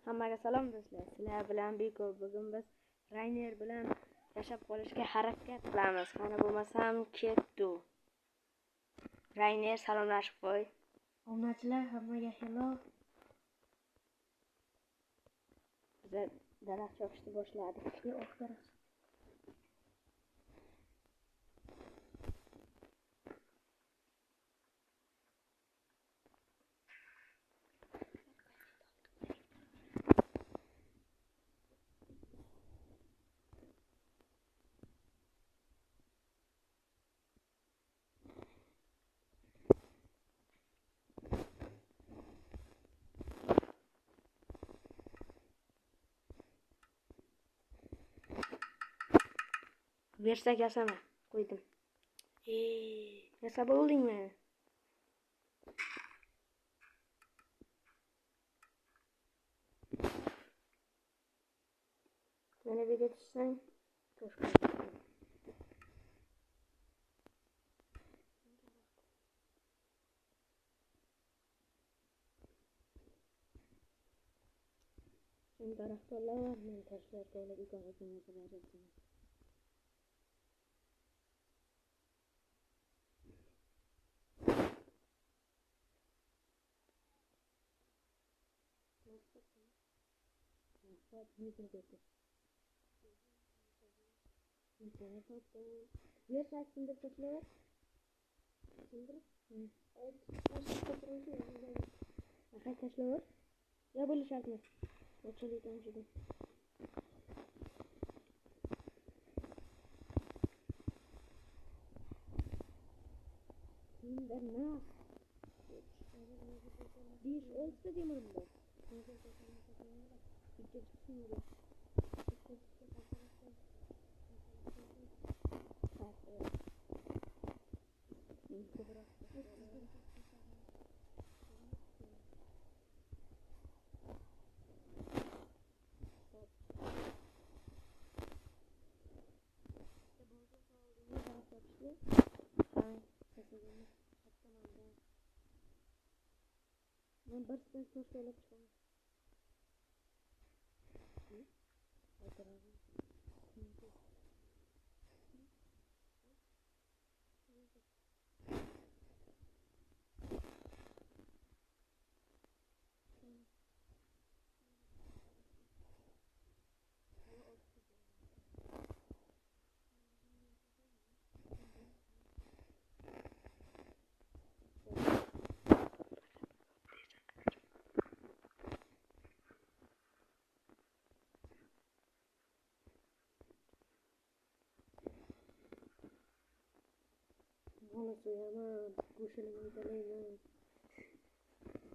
Hammaga salom do'stlar. Sizlar bilan Beko. Bugun biz Rayner bilan yashab qolishga harakat qilamiz. Qani bo'lmasam ketdi. Rayner salomlashib qo'y. Obunachilar hammaga hello. Biz daraxt chopishni boshladik. Versak yasama. Qo'ydim. Yasab oldingmi? Mana bu yerga tushsang, to'shqan. Sen daraxtlar var, men toshlar to'lib ekanligini bilasan. Versak sindirib tashlab. Sindirib? Aha, tashlab. Ya bo'lisharmi? O'chilikdan juda. Sindirma. Bir olsa demirimda. Ben baştan sosyalip çıkamam.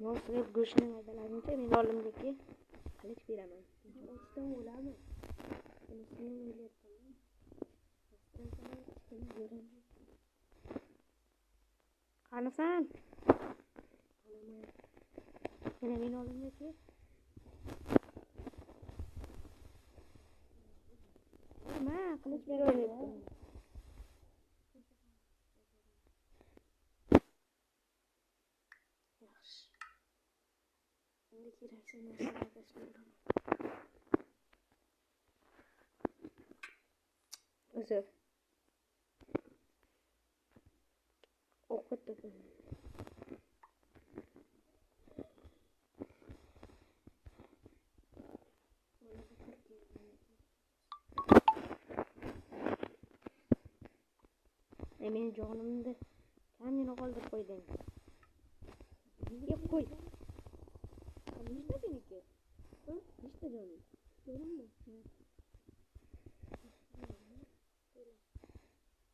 Mol so'yib go'shtni maydalaguncha men oldimdagi qilich beraman. Ochdan o'laman. Bunisini o'ylayapman. Qanasan? Mana men oldimdagi. Nima qilich beraveribdi? Özür. Okudum. Emin canımda kendini kaldırıp koydun. Yap koy. İşte seninki. Hı? İşte canım. Görün mü?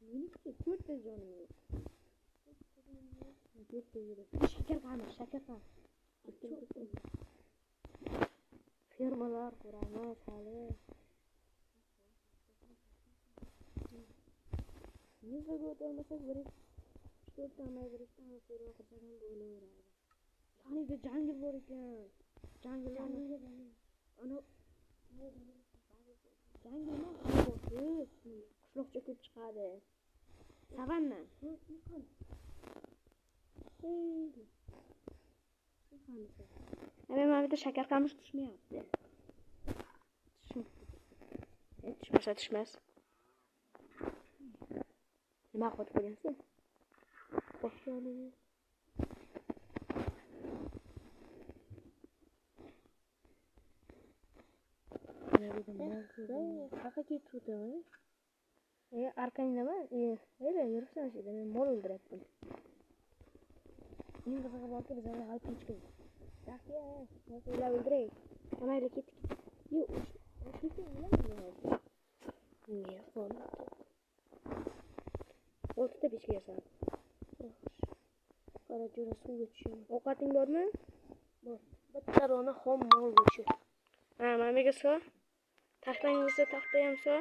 Benimki çok da canım yok. Çok da yürü. Şeker kalmış, şeker kalmış. Firmalar kurama, sağlığı. Yüzde götürmesek biri. Dört tane firma kurtarın böyle uğraydı. Yani de cangil var iken. Cangil ana cangil mi? Qishloqcha ko'p chiqadi. Savanna. Mana bu yerda shakar qamish tushmayapti. Tushmasa tushmas. Nima qilib qo'ygansiz? Qo'shini. Qaqa ketuvdimi? Arkangdami? Yuribsan shida, men mol o'ldiryapman. Men qizig'i borki, biz hali hechkim. Yaxshi, ular o'ldiraylik. Onaylik ketdik. Yo'q, ketdik ular. Ne qoldi? O'tda pechka yasab. Qara jo'ra suvga tushadi. Ovqating bormi? Bor. Bitta rona xom mol go'shi. Ha, mana menga so. Taxtangizda taxta ham so.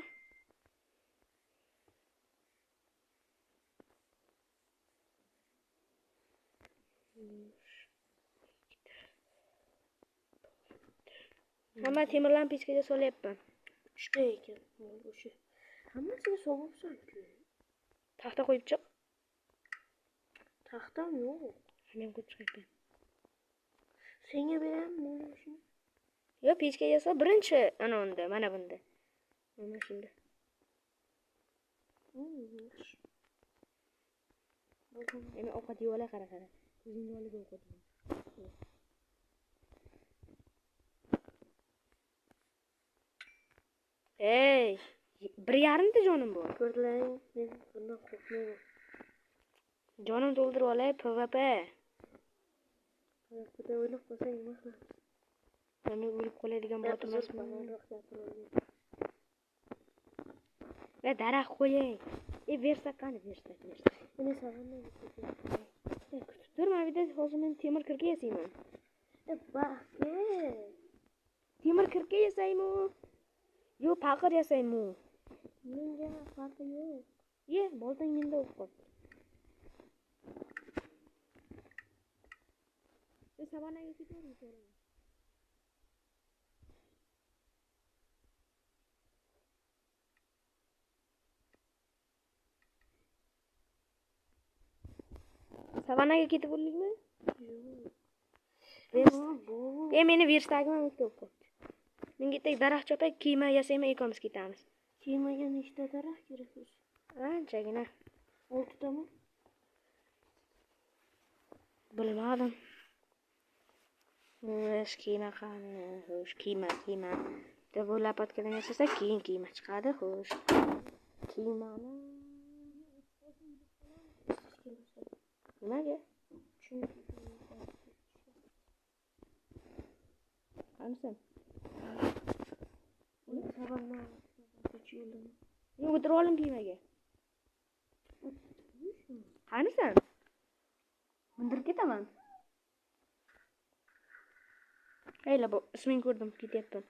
Hamma temirlarni pechkaga solyapman. 3 ta ekan mol go'shi. Hammasiga sovibsan-ku. Taxta qo'yib chiq. Taxtam yo'q. Men qo'yib chiqayapman. Senga beraman mol go'shini. Yo, pechkaga so birinchi ana unda, mana bunda. Mana shunda. Endi ovqat yeb olay, qara. Ko'zingni oldiga ovqat yeb. Ey, 1,5 ta jonim bor. Ko'rdilaring, men bundan qo'rqmayman. Jonim to'ldirib olay, PvP. Xudo o'ylab qolsang nima qilamiz? Men o'lib qoladigan bot emasman. Va daraxt qo'yay. Versak qani, versak. Meni savannaga ketdim. Kutib tur, men bitta hozir men temir kirka yasayman. Baxtga. Temir kirka yasaymi? Yo, paqir yasaymi? Menga farqi yo'q. Ye, boltang menda o'qib. Savannaga ketavering, so'rang. Savannaga ketib bo'ldingmi? Yo'q. Meni versagim o'tib qoldi. Men ketdik daraxt chopay, kiyma yasayman, ikamiz ketamiz. Kiymaga nechta daraxt kerak o'zi? Anchagina. 6 tami? Bilmadim. Xo'sh, kiyma qani? Xo'sh, kiyma. Deb lapatkadan yasasa, keyin kiyma chiqadi, xo'sh. Kiymani nimaga? Chunki qanisan? savanna yo'ldan. Yo'q, o'tirib olim kiymaga. Qanisan? Mindirib ketaman. Hayla, bu ismini ko'rdim, ketyapman.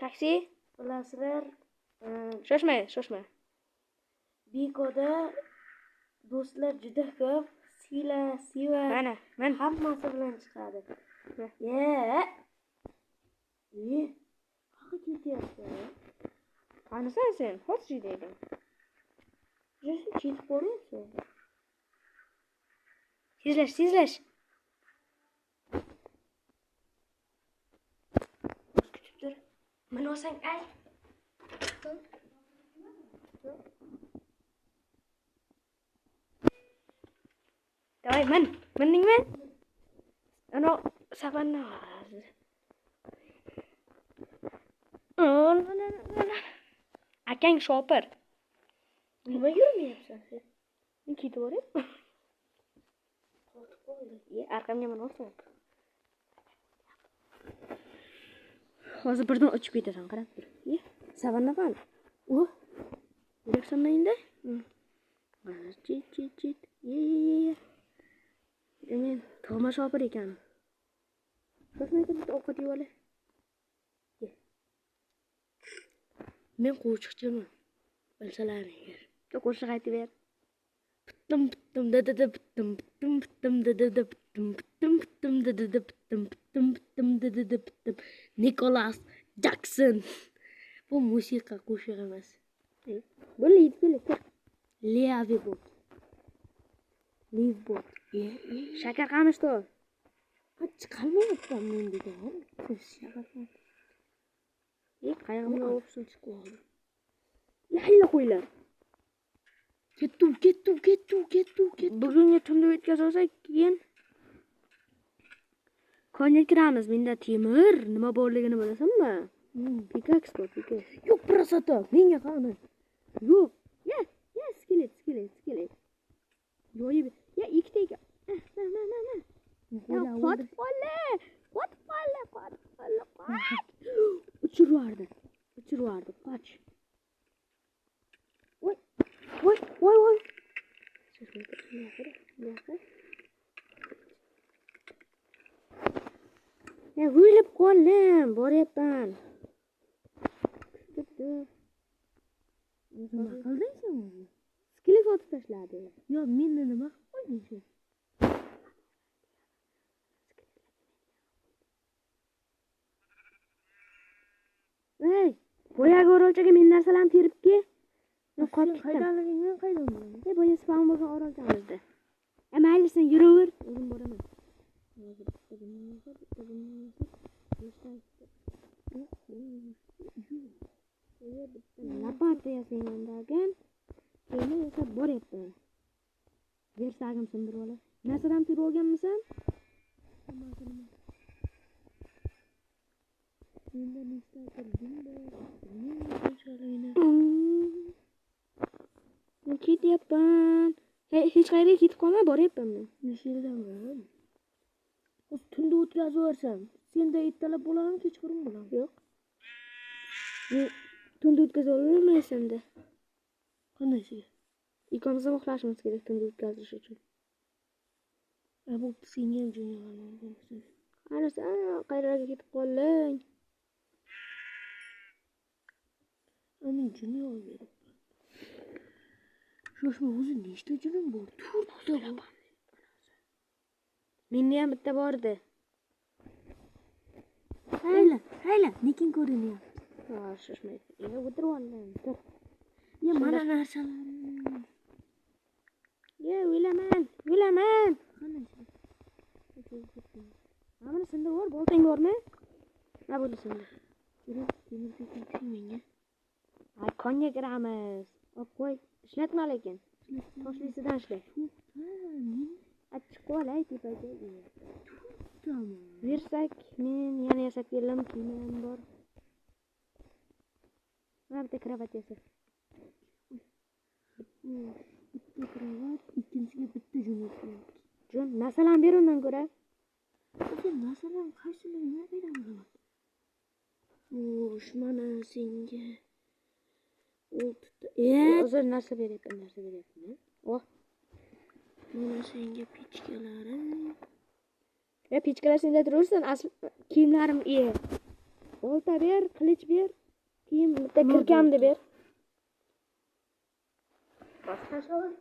Taksi? Bilasizlar, Shoshma. Bikoda do'stlar juda ko'p. Siva. Mana. Hammasi bilan chiqadi. Qaqa ketyapti. Qanisan sen? Hozir deydim. Jesi ketib qo'yapsan. Tezlash. Kutib tur. Meni olsang ay. Davay, mindingmi? Ana savanna. Akang shopir. Nima yurmayapsan sen? Men ketib boryapman. Qotib qoldi. Arqamga mana olsam. Hozir birdan uchib ketasan, qarab tur. Savanna qani? Yuribsanmi endi? Chit. Men Toma shopir ekan. Shoshmay bitta ovqat yeb olay. Men qo'shiqchiman. Bilsalaring. Bitta qo'shiq aytib ber. Nicholas Jackson. Bu musiqa qo'shiq emas. Bu lead. Leavi bu. Livebot. Shakar qamishdi u. Chiqolmayapman men dedim. Shakar qamish. Qayerga o'psin chiqib oldi. Hayla qo'ylar. Ketdi. Bugungi tunda o'tkazsak, keyin konga kiramiz. Menda temir nima borligini bilasanmi? Pickaxe bor, pickaxe. Yo'q, prosoto. Menga qani. Yo'q. Ya, skelet. Yo'yib. Ya, ikkita ekan. Na. Qotib qoldi. Uchirvardi. Qoch. Voy. Ya, o'ylab qoldim. Boryapman. Nima qilding sen? Skelet otib tashladi. Yo, meni nima qilib qo'yding sen? Ey, boyagi orolchaga men narsalarni teribki. Men qolib ketdim. Qaydanligingni qaydan bilaman? Boya spawn bo'lgan orolchamizda. Mayli, sen yuraver, o'zim boraman. Lapata yasagan dagan. Keyin yasab boryapman. Versagim sindirib olay. Narsadan terib olganmisan? Men ketyapman. Hech qayerga ketib qolma, boryapman men. Nishildaman. Tunda o'tkazib yuborsam, senda ertalab bo'ladimi, kechqurun bo'ladimi? Yo'q. Men tunda o'tkazib olmaysan-da. Qanday? Ikkovimiz uxlashimiz kerak tunda o'tkazish uchun. Bu senga ham jo'naman. Ana sen qayerga ketib qolding? Aning juni olib. Shoshma, o'zi nechta junim bor? 4 ta bor. Menda ham bitta bor edi. Hayla, lekin ko'rinyapti. Shoshmaydi. O'tirib oldim. Tur. Ya, mana narsalarim. Ya, o'ylaman. Qanday? Mana senda bor, boltang bormi? Na bo'ldi senda. Temir pekak menga. Ay, konga kiramiz. Qo'y, ishlatma lekin. Toshlisidan ishla. Achchiq qolay tepaga. Tamam. Versak, men yana yasab keldim, kiyimim bor. Mana bitta kravat yasab. Bitta kravat, ikkinchisiga bitta jun. Jun, narsalarni ber undan ko'ra. Sen narsalarni qaysiligini beraman? Mana senga 6 ta. Hozir narsa beryapman. Oh. Mana senga pichkalarim. Pichkalar senda turursan, asl kiyimlarim Olta ber, qilich ber. Kiyim bitta kirkamni ber. Boshqa so'z.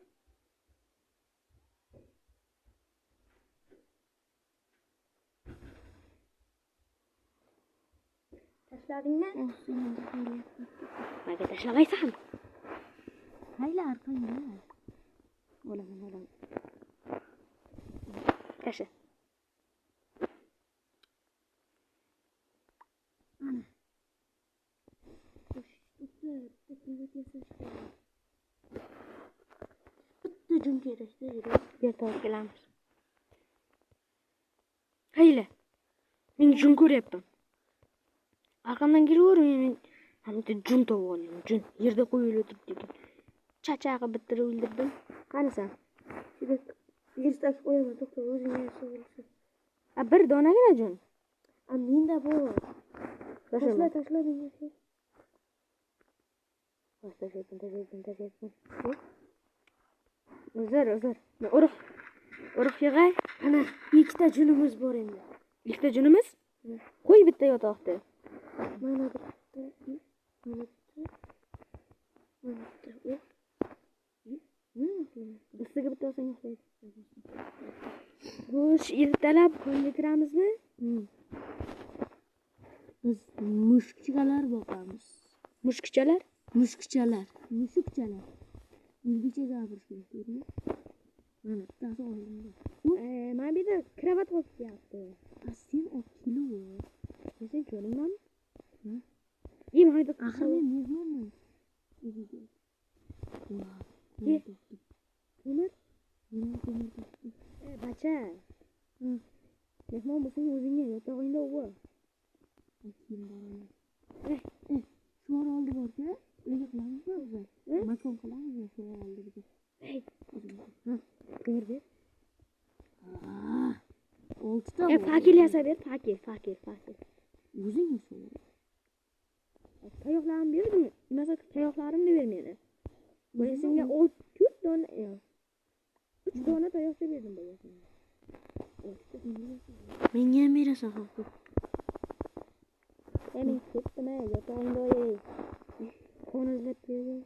Tashladingmi? Nega tashlamaysan? Hayla arqangga. Olaman. Tasha. Ana. Bitta jun kerakda yurib. Yerda kelamiz. Hayla. Men jun ko'ryapman. Arqamdan kelaver, men hamda jun topib oldim. Jun yerda qo'yilib o'tiribdi ekan. Chachaqib bittirib o'ldirdim. Qani sen? Yirtak qo'yaman, to'xta, o'zingga yashaversin. Bir donagina jun. Menda bor. Tashla menga. Tashlayapman. Uzr. Urug' yig'ay. Ana, 2 ta junimiz bor endi. 2 ta junimiz? Qo'y bitta yotoqda. Mana bitta. Bizga bitta olsang yo'qlaydi. Go'sh ertalab konga kiramizmi? Biz mushukchalar boqamiz. Mushukchalar? Mushukchalar. O'zbekcha gapirish kerak. Mana bittasi oldimda. Mana bu yerda kravat qo'yib ketyapti. Sen olib kilo. Sen ko'ringmanmi? Ha? Mana bu yerda Axir men mehmonman. Uyiga. Voy. Ye. Ko'mir. ko'mir. Yana ko'mir topdim. Bacha. Mehmon bo'lsang o'zingga yotog'ingda o'g'il. Keyin boraman. Shu oldi borsa, nega qilamizmi o'zi? Makon qilamizmi shu oldiga? Ko'mir ber. Oltita. Fakir yasab ber, fakir. O'zing misan? Tayoqlarimni berding. Nimasa tayoqlarimni ber meni. Boya senga 3 dona, 3 dona tayoqcha berdim boya senga. Menga ham berasan xo'p. Men ketdim, yotog'ingda o'yay. Qon izlab berdim.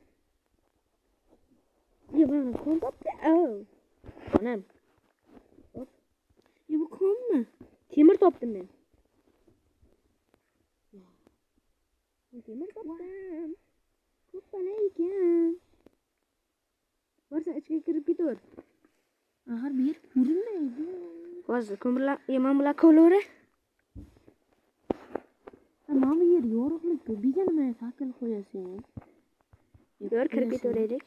Mana qon topdi. Onam. Bu qonmi? Temir topdim men. Temir topdim. Ko'pana ekan. Borsa ichga kirib ketaver. Axir bu yer ko'rinmaydi. Hozir ko'mirlar, men bular kovlaver. Mana bu yer yorug'lik. Biga nima fakil qo'yasan? Yur, kirib ketaveraylik.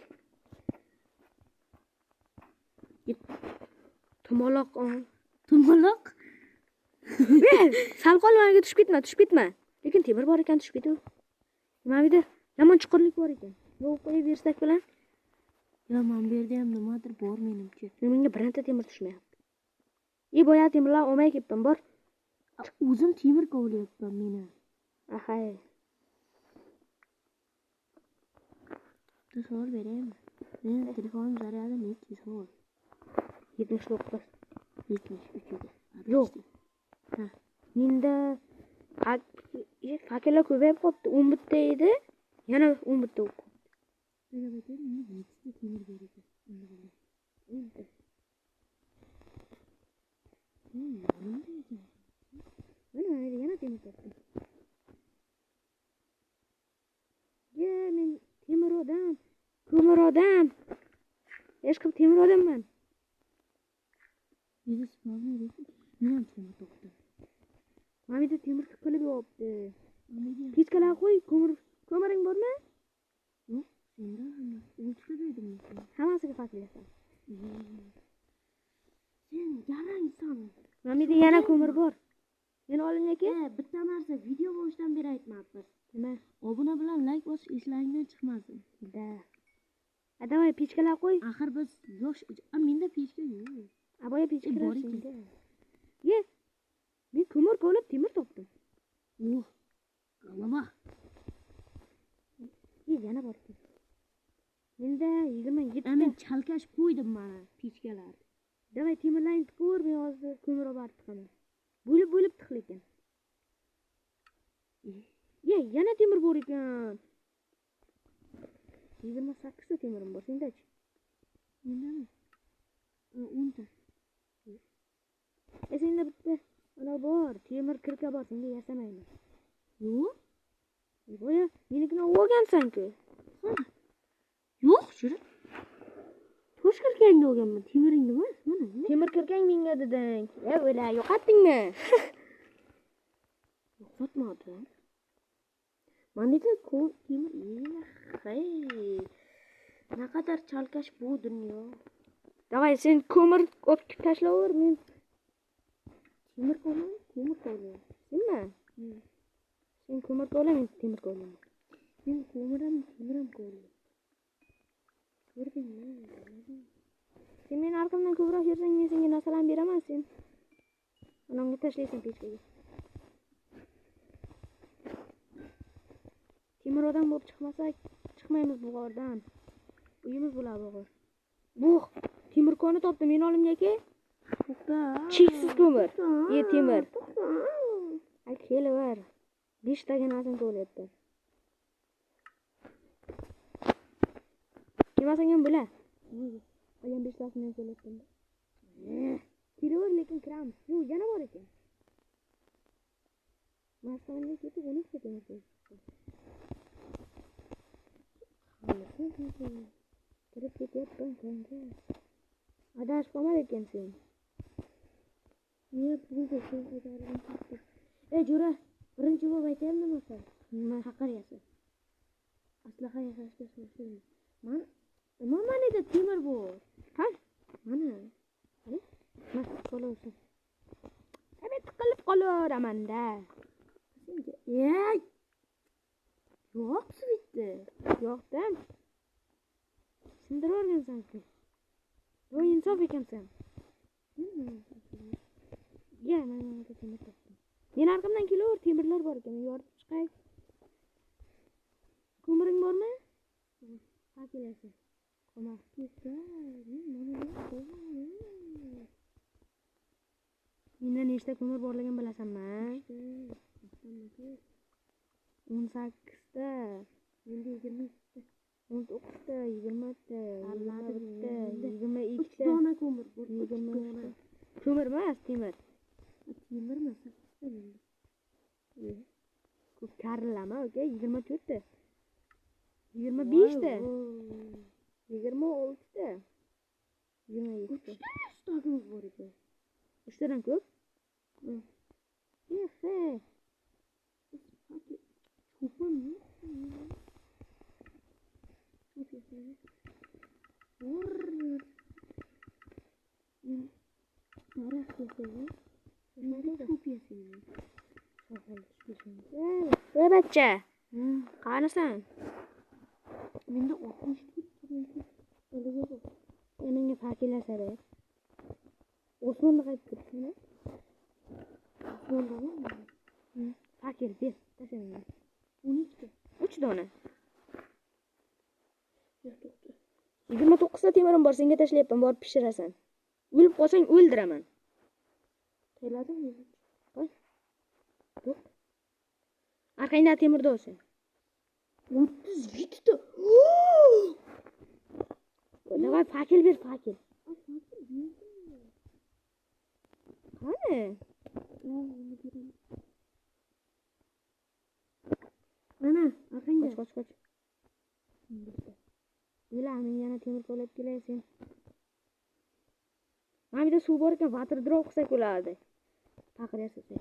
Tumaloq. Tumaloq? Sal qolmaniga tushib ketma. Lekin temir bor ekan tushib ketaver. Mana bu yerda yomon chuqurlik bor ekan. Yo'q qo'yib bersak bilan. Men bu yerda ham nimadir bor menimcha. Menga bironta temir tushmayapti. Boya temirlar olmay ketdim, bor. O'zim temir kovlayapman meni. Ahay. Savol beraymi? Men telefonim zaryadi nechi savol? 79. 73 ga. Yo'q. Menda fakirlar ko'payib qolibdi. 11 ta edi. Yana 11 ta bo'lib qoldi. Nega beter? Men 7 ta temir beraman. Mana yana temir topdim. Men temir odam, ko'mir odam. Hech kim temir odamman. Meni spavni rekin. Men ham temir topdim. Mana bu yerda temir qilib yopdi. Pechkalar qo'y, ko'miring bormi? Yo'q, senda ham 3 ta dedim. Hammasiga fakirlaysan. Sen garangsan. Mana bu yerda yana ko'mir bor. Meni oling aka. Bitta narsa video boshidan beri aytmayapmiz. Nima? Obuna bilan like bosish eslaringdan chiqmasin. Davay pechkalar qo'y. Axir biz yosh, menda pechka yo'q. Boya pechkalar bor ekan. senga. Men ko'mir kovlab temir topdim. G'alaba. Yana bor ekan. Menda 27 ta. Men chalkash qo'ydim mana pechkalar. Davay temirlarni tiqaver, men hozir ko'mir olib tiqaman. Bo'lib tiqil ekan. Yana temir bor ekan. 28 ta temirim bor, sendachi? Mendami? 10 ta. Senda bitta ana bor, temir kirka bor, senga yasamayman. Yo'q. Boya menikini olgansan-ku. Yo'q, shuri. Tosh kirkangni olganman, temiringni emas, mana. Temir kirkang menga deding. O'la, yo'qotdingmi? Yo'qotmadim. Mana bu temir. Naqadar chalkash bu dunyo. Davay sen ko'mir olib tashlaver, men temir kovlayman. Senmi? Sen ko'mir kovla, men temir kovlayman. Men ko'miram kovlayman. Ko'rdingmi? Sen meni orqamdan ko'proq yursang, men senga narsalarni beraman, sen onamga tashlaysan pechkaga. Temir odam bo'lib chiqmasak, chiqmaymiz bu g'ordan. Uyimiz bo'ladi bu g'or. Temir koni topdim, men olimga aka. Cheksiz ko'mir. Temir. Kelaver. 5 taga narsani kovlayapti. Yemasang ham bo'la. Qolgan 5 tasini men kovlayapman. Kelaver, lekin kiramiz. Yo'q, yana bor ekan. Masonga ketib, uni ketamiz. Kirib ketyapman kanka. Adashib qolmadi ekansan. Ne buldu sen ko'targan katta. Jo'ra, birinchi bo'lib aytaymi nima? Nima? Haqar yasa. Aslaha yasashga shoshilma. Mana edi temir bor. Qal. Mana. Mas qolasan. Tabiat qilib qolaveraman-da. Ey! Yo'q, bitti. Yo'qdan. Sindirib o'rgansanki. Bu insof ekansan. Ya, mana temir topdim. Men arqamdan kelaver, temirlar bor ekan, yorib chiqay. Ko'miring bormi? Ha, kelasan. Qoma. Menda nechta ko'mir borligini bilasanmi? 18 ta. Menda 20 ta. 19 ta, 20 ta, 21 ta, 22 3 ta. dona ko'mir bor. 23 ta. Ko'mir emas, temir. Temirmi? 8 ta menda. Ko'p karilama, oka, 24 ta. 25 ta. 26 ta. 27 ta. Stogimiz bor ekan. 3 tadan ko'p? Ehe. Ko'pmi? Ey bachcha, qanasan? Menda 64 ta. Menga fakilasada. Osmonda qaytib ketdimi? Osmondami? Fakir ber, tashlama. 12 ta. 3 dona. Yo'q, to'xta. 29 ta temirim bor, senga tashlayapman, borib pishirasan. O'lib qolsang o'ldiraman. Keladimi? Qo'y. Yo'q. Arqangda temirda o'sa. 37 ta. Davay fakir ber, fakir. Qani? Mana, arqangda. Qoch. Bilaman, yana temir to'lab kelaysan. Mana bu yerda suv bor ekan, vatir drov qilsak bo'lardi. Faqir yasasak.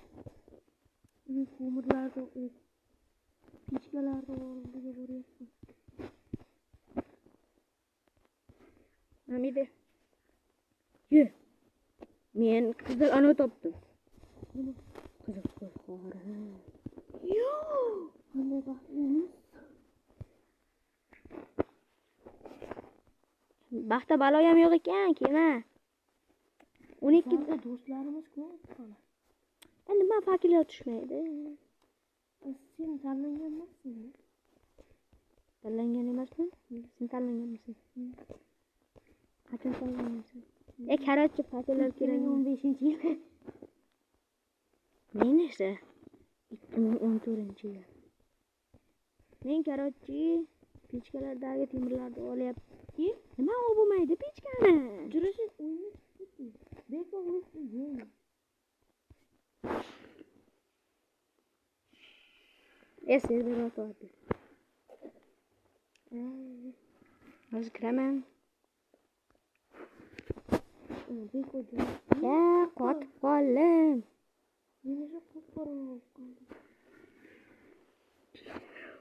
Ko'mirlarda, pechkalarda o'rniga boryapman. Mana bu yerda. Ye. Men qizil anov topdim. Qizil qo'yqori. Yo'q! Qanday baxtlimiz? Baxta balo ham yo'q ekan, kema. 12 ta do'stlarimiz ko'p qoladi. Nima fakirlar tushmaydi? Sen tanlangan emassan? Tanlangan emasman? Sen tanlanganmisan? Qachon tanlangansan? Karotchi fakirlar kerak 15-yil. Men esa 2014-yil. Men karotchi pechkalardagi temirlarni olyapti. Nima u bo'lmaydi pechkani? Jurashib o'ynab bekor o'tding. Server o'tadi. Hozir kiraman. Bekor. Qotib qoldim. Meni qop-qora qoldi.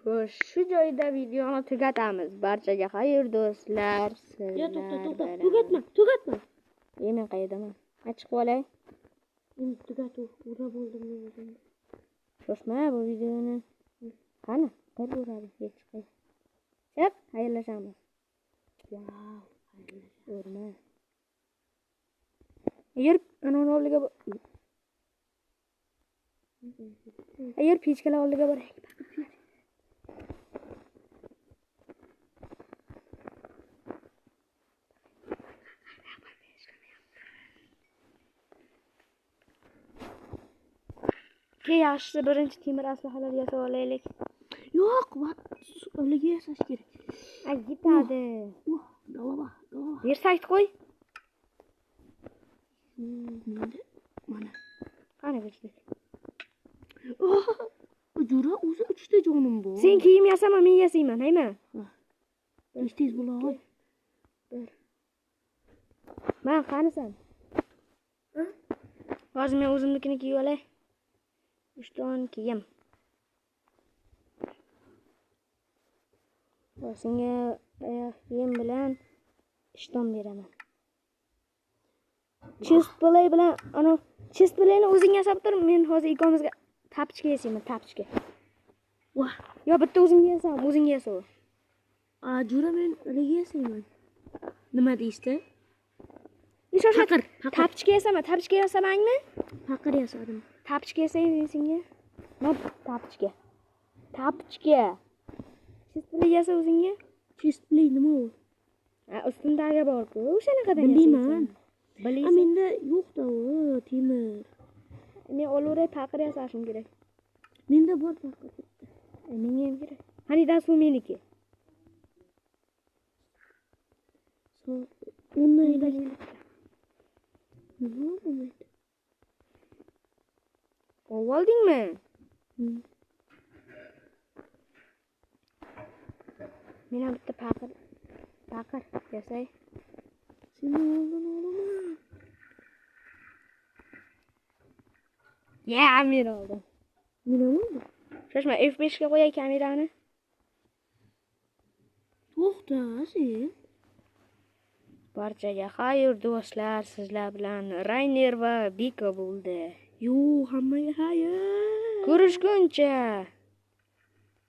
Xo'sh, shu joyda videoni tugatamiz. Barchaga xayr do'stlar. Yo, to'xta. Tugatma. Men qayerdaman? Chiqib olay. Men tugatib ura bo'ldim men o'zim. Shoshma bu videoni. Qani, qayerga uradi? Chiqay. Chap, xayrlashamiz. Wow, Urma. Yur, ana oldiga bor. Yur, pechkalar oldiga bor. Yaxshi, birinchi temir aslahalar yasab olaylik. Yo'q, o'liga yasash kerak. Yetadi. Galava. Bersayt qo'y. Mana. Qani bichdik. Jura o'zi 3 ta jonim bor. Sen kiyim yasama, men yasayman, haymi? Tez bo'la. Bir. Men qanisan? Hozir men o'zimnikini kiyib olay. 3 ton kiyim. Senga oyoq kiyim bilan 3 ton beraman. Chest play bilan ana chest playni o'zing yasab tur. Men hozir ikomizga tapchka yasayman, tapchka. Vah. Yo bitta o'zingga yasam, o'zingga yasav. Jura men nega yasayman? Nima deysiz? Faqir. Tapchka yasaman, tapchka yasamangmi? Faqir yasadim. Tapchka yasayman senga. Men tapchka. Tapchka. Chest play yasa o'zingga. Chest play nima u? Ustundagi bor-ku, o'shanaqadan Bilmayman. Bilaysan. Menda yo'q-da u temir. Men olaveray faqir yasashim kerak. Menda bor faqir. Menga ham kerak. Hanidan suv meniki. Undan nima bo'lmaydi? Oldingmi? Men ham bitta faqir yasay. Seni oldin olaman. Men oldim. Nima bo'ldi? Shoshma, F5 ga qo'yay kamerani. To'xta, sen. Barchaga xayr do'stlar, sizlar bilan Rayner va Biko bo'ldi. Hammaga xayr. Ko'rishguncha.